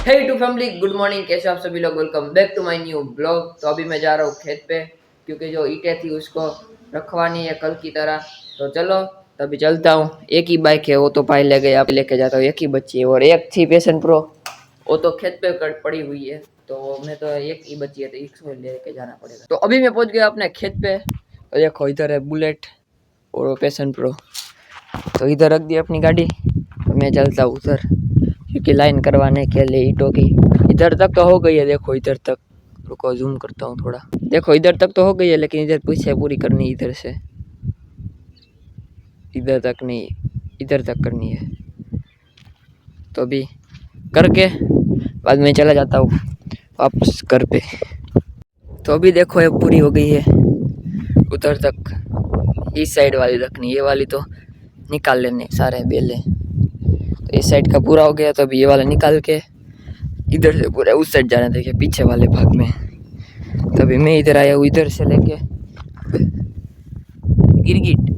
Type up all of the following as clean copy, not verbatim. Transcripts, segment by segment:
Hey to family, good morning. कैसे आप सभी लोग? Welcome back to my new blog. तो अभी मैं जा रहा हूँ खेत पे, क्योंकि जो ईंटें थी उसको रखवानी है कल की तरह। तो चलो तभी चलता हूँ। एक ही बाइक है, वो तो भाई ले गया, लेके जाता हूँ। एक ही बची है और एक थी पैशन प्रो, वो तो खेत पे पड़ी हुई है। तो मैं तो एक ही बची है, तो इसको लेके जाना पड़ेगा। तो अभी मैं पहुंच गया अपने खेत पे। और देखो इधर है बुलेट और पैशन प्रो। तो इधर रख दी अपनी गाड़ी, मैं चलता हूँ उधर, क्योंकि लाइन करवाने के लिए ईंटों की। इधर तक तो हो गई है, देखो इधर तक। रुको जूम करता हूँ थोड़ा। देखो इधर तक तो हो गई है, लेकिन इधर पीछे पूरी करनी है। इधर से इधर तक नहीं, इधर तक करनी है। तो अभी करके बाद में चला जाता हूँ वापस घर पे। तो अभी देखो ये पूरी हो गई है उधर तक। इस साइड वाली रखनी, ये वाली तो निकाल लेने सारे बेले। तो इस साइड का पूरा हो गया, तो अभी ये वाला निकाल के इधर से पूरा उस साइड जाना, देखिए पीछे वाले भाग में। तभी मैं इधर आया हूँ, इधर से लेके गिरगिट।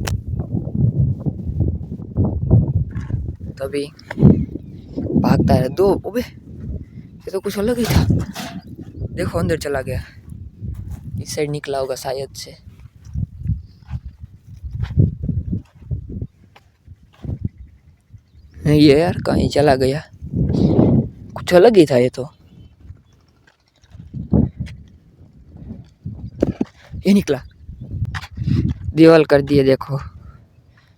तभी भागता है दो। ओबे ये तो कुछ अलग ही था। देखो अंदर चला गया, इस साइड निकला होगा शायद से। ये यार कहीं चला गया, कुछ अलग ही था ये तो। ये निकला, दीवार कर दिए देखो।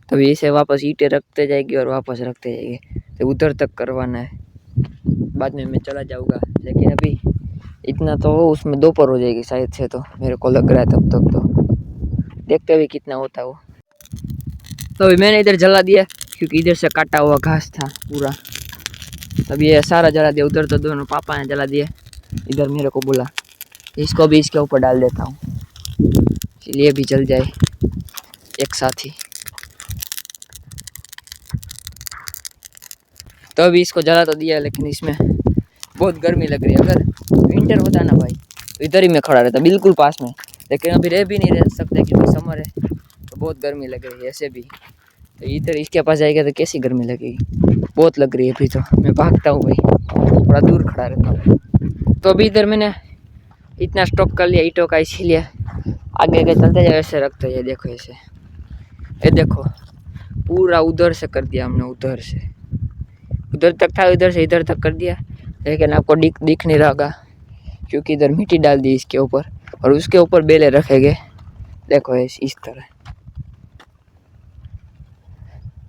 तभी इसे वापस ईंटें रखते जाएगी और वापस रखते जाएंगे। तो उधर तक करवाना है, बाद में मैं चला जाऊंगा। लेकिन अभी इतना तो हो, उसमें दोपहर हो जाएगी शायद से, तो मेरे को लग रहा है तब तक तो देखते हुए कितना होता है वो। तो अभी मैंने इधर जला दिया, क्योंकि इधर से काटा हुआ घास था पूरा। तब ये सारा जला दिया। उधर तो दोनों पापा ने जला दिया, इधर मेरे को बोला इसको भी इसके ऊपर डाल देता हूँ, इसलिए भी जल जाए एक साथ ही। तो अभी इसको जला तो दिया, लेकिन इसमें बहुत गर्मी लग रही है। अगर विंटर होता ना भाई, तो इधर ही मैं खड़ा रहता बिल्कुल पास में। लेकिन अभी रह भी नहीं रह सकते, क्योंकि समर है तो बहुत गर्मी लग रही है ऐसे भी। तो इधर इसके पास जाएगा तो कैसी गर्मी लगेगी, बहुत लग रही है। अभी तो मैं भागता हूँ भाई, थोड़ा दूर खड़ा रहता हूँ। तो अभी इधर मैंने इतना स्टॉक कर लिया ईंटों का, इसीलिए आगे आगे चलते जाए, ऐसे रखते जाए। देखो ऐसे, ये देखो पूरा उधर से कर दिया हमने, उधर से उधर तक था, इधर से इधर तक कर दिया। लेकिन आपको दिख नहीं रहा होगा, क्योंकि इधर मिट्टी डाल दी इसके ऊपर, और उसके ऊपर बेले रखेंगे। देखो इस तरह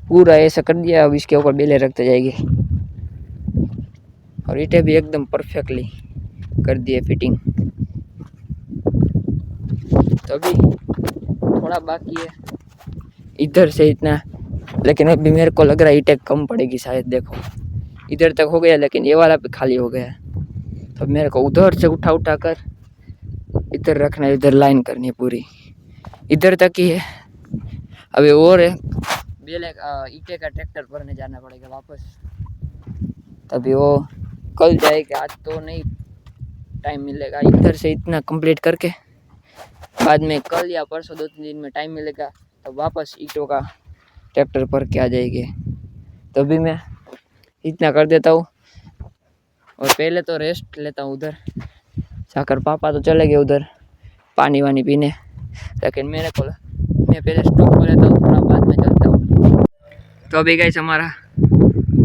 पूरा ऐसा कर दिया। अब इसके ऊपर बेले रखते जाएंगे, और ईंटें भी एकदम परफेक्टली कर दिए फिटिंग। तो अभी थोड़ा बाकी है इधर से इतना, लेकिन अभी मेरे को लग रहा है ईंटें कम पड़ेगी शायद। देखो इधर तक हो गया, लेकिन ये वाला भी खाली हो गया। तो मेरे को उधर से उठा कर इधर रखना है, इधर लाइन करनी है पूरी, इधर तक ही है। अभी और है बेले ईंटे का ट्रैक्टर भरने जाना पड़ेगा वापस, तभी वो कल जाएगा। आज तो नहीं टाइम मिलेगा। इधर से इतना कंप्लीट करके बाद में कल या परसों 2-3 दिन में टाइम मिलेगा, तो वापस ईंटों का ट्रैक्टर भर के आ जाएंगे। तभी मैं इतना कर देता हूँ, और पहले तो रेस्ट लेता हूँ उधर जाकर। पापा तो चले गए उधर पानी वानी पीने, लेकिन मैं पहले स्टॉक कर लेता हूँ, थोड़ा बाद में चलता हूँ। तो अभी गाइस हमारा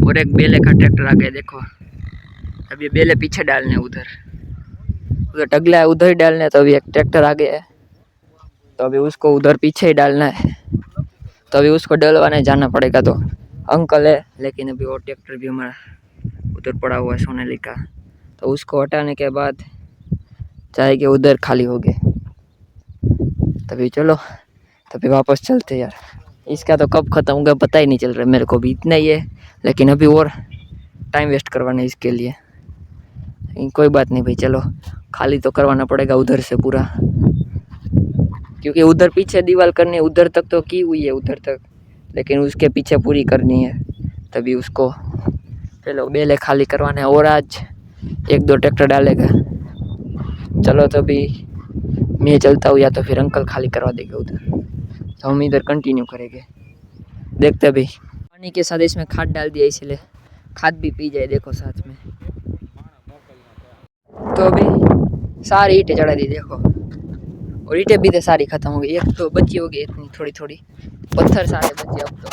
और एक बेले का ट्रैक्टर आ गया। देखो अब ये बेले पीछे डालने, उधर टगला है उधर ही डालना है। तो अभी एक ट्रैक्टर आ गया है, तो अभी उसको उधर पीछे ही डालना है। तो अभी उसको डलवाने जाना पड़ेगा। तो अंकल है, लेकिन अभी वो ट्रैक्टर भी हमारा उधर पड़ा हुआ है सोनालिका, तो उसको हटाने के बाद जाएंगे उधर खाली हो गए। तभी चलो तभी वापस चलते यार। इसका तो कब ख़त्म होगा पता ही नहीं चल रहा मेरे को भी, इतना ही है। लेकिन अभी और टाइम वेस्ट करवाना है इसके लिए। कोई बात नहीं भाई, चलो खाली तो करवाना पड़ेगा उधर से पूरा, क्योंकि उधर पीछे दीवार करनी है। उधर तक तो की हुई है उधर तक, लेकिन उसके पीछे पूरी करनी है। तभी उसको चलो बेले खाली करवाने हैं, और आज 1-2 ट्रैक्टर डालेगा। चलो तभी मैं चलता हूँ, या तो फिर अंकल खाली करवा देंगे उधर, तो हम इधर कंटिन्यू करेंगे। देखते भाई, पानी के साथ इसमें खाद डाल दिया, इसलिए खाद भी पी जाए। देखो साथ में तो अभी सारी ईंटें चढ़ा दी देखो, और ईंटें भी तो सारी खत्म हो गई, एक तो बची होगी इतनी थोड़ी थोड़ी, पत्थर सारे बचे अब तो,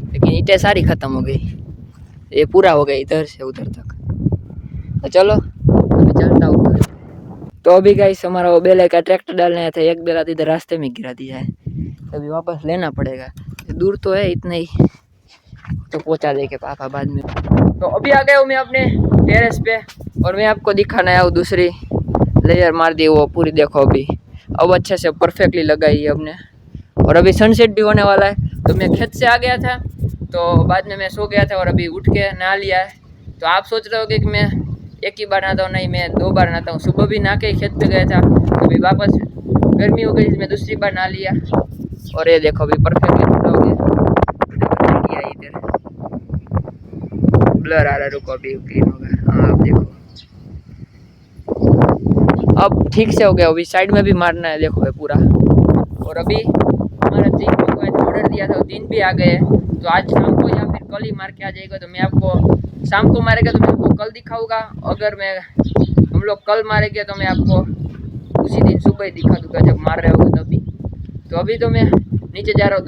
लेकिन ईंटें सारी खत्म हो गई। ये पूरा हो गया इधर से उधर तक। तो चलो अभी चलता हूँ। तो अभी गाइस हमारा वो बेले का ट्रैक्टर डालने आया था, एक बेला तो इधर रास्ते में गिरा दिया है, अभी वापस लेना पड़ेगा। दूर तो है इतना ही, तो पहुंचा देंगे पापा बाद में। तो अभी आ गया हूँ मैं अपने टेरेस पे, और मैं आपको दिखाना आया हूँ दूसरी लेयर मार दी वो पूरी, देखो अभी अब अच्छे से परफेक्टली लगाई है हमने। और अभी सनसेट भी होने वाला है। तो मैं खेत से आ गया था, तो बाद में मैं सो गया था और अभी उठ के नहा लिया है। तो आप सोच रहे होगे कि मैं एक ही बार नहाता हूँ, नहीं मैं 2 बार नहाता हूँ। सुबह भी नहा के खेत पे गया था, तो अभी वापस गर्मी हो गई, मैं दूसरी बार नहा लिया। और ये देखो अभी परफेक्टली पूरा हो गया। इधर ब्लर आ रहा है, रुको अभी क्लीन होगा। हाँ आप देखो अब ठीक से हो गया। अभी साइड में भी मारना है, देखो है पूरा। और अभी हमारा 3 लोगों को ऑर्डर दिया था, 3 भी आ गए। तो आज शाम को या फिर कल ही मार के आ जाएगा। तो मैं आपको शाम को मारेगा तो मैं आपको कल दिखाऊंगा, अगर मैं हम लोग कल मारेंगे तो मैं आपको उसी दिन सुबह ही दिखा दूंगा जब मार रहे होगा तभी। तो अभी तो मैं नीचे जा रहा हूँ,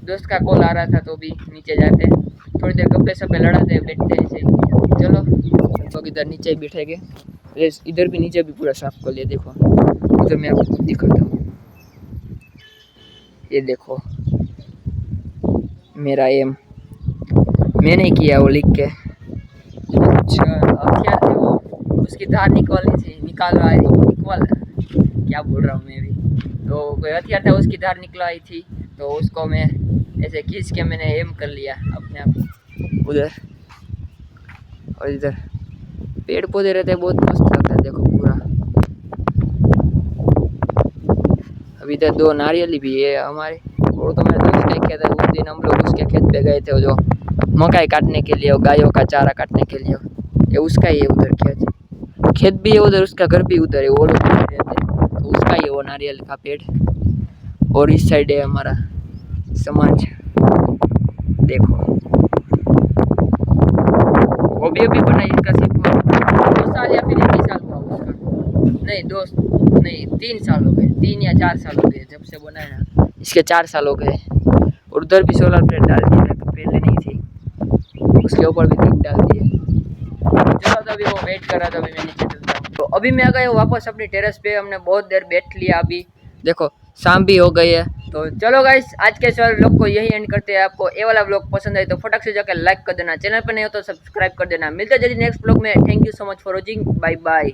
दोस्त का कॉल आ रहा था, तो अभी नीचे जाते हैं, थोड़ी देर गप्पे सप्पे लड़ाते हैं, बैठते हैं ऐसे। चलो तो इधर नीचे ही बैठेंगे। इधर भी नीचे भी पूरा साफ कर लिया, देखो उधर मैं आपको दिखाता हूँ। ये देखो मेरा एम मैंने किया वो लिख के। अच्छा हथियार थे वो, उसकी धार निकालनी थी, निकाल क्या बोल रहा हूँ मैं भी। तो कोई हथियार था, उसकी धार निकलवाई थी, तो उसको मैं ऐसे खींच के मैंने एम कर लिया अपने आप उधर। और इधर पेड़ पौधे रहते हैं, बहुत मस्त लगता है देखो पूरा। अभी इधर 2 नारियल भी है हमारे। और तो मेरे दोस्त ने किया था उस दिन, हम लोग उसके खेत पे गए थे, जो मकाई काटने के लिए, गायों का चारा काटने के लिए, ये उसका ही है उधर खेत भी है उधर, उसका घर भी उधर है, वो लोग रहते हैं, तो उसका ही है वो नारियल का पेड़। और इस साइड है हमारा समाज, देखो वो भी अभी बना, इसका सिर्फ 2 साल या फिर 1 ही साल हुआ उसका, नहीं 3 साल हो गए, 3 या 4 साल हो गए जब से बना है ना, इसके 4 साल हो गए। और उधर भी सोलर प्लेट डाल दी, पहले नहीं थी, उसके ऊपर भी 3 डाल दिए। चलो तो अभी वो वेट कर रहा था, अभी मैं नीचे चलता हूँ। तो अभी मैं आ गया वापस अपनी टेरेस पे, हमने बहुत देर बैठ लिया, अभी देखो शाम भी हो गई है। तो चलो गाइस आज के व्लॉग को यही एंड करते हैं। आपको ये वाला व्लॉग पसंद आए तो फटाक से जाकर लाइक कर देना, चैनल पर नहीं हो तो सब्सक्राइब कर देना। मिलते हैं जल्दी नेक्स्ट व्लॉग में। Thank you so much for watching, bye bye.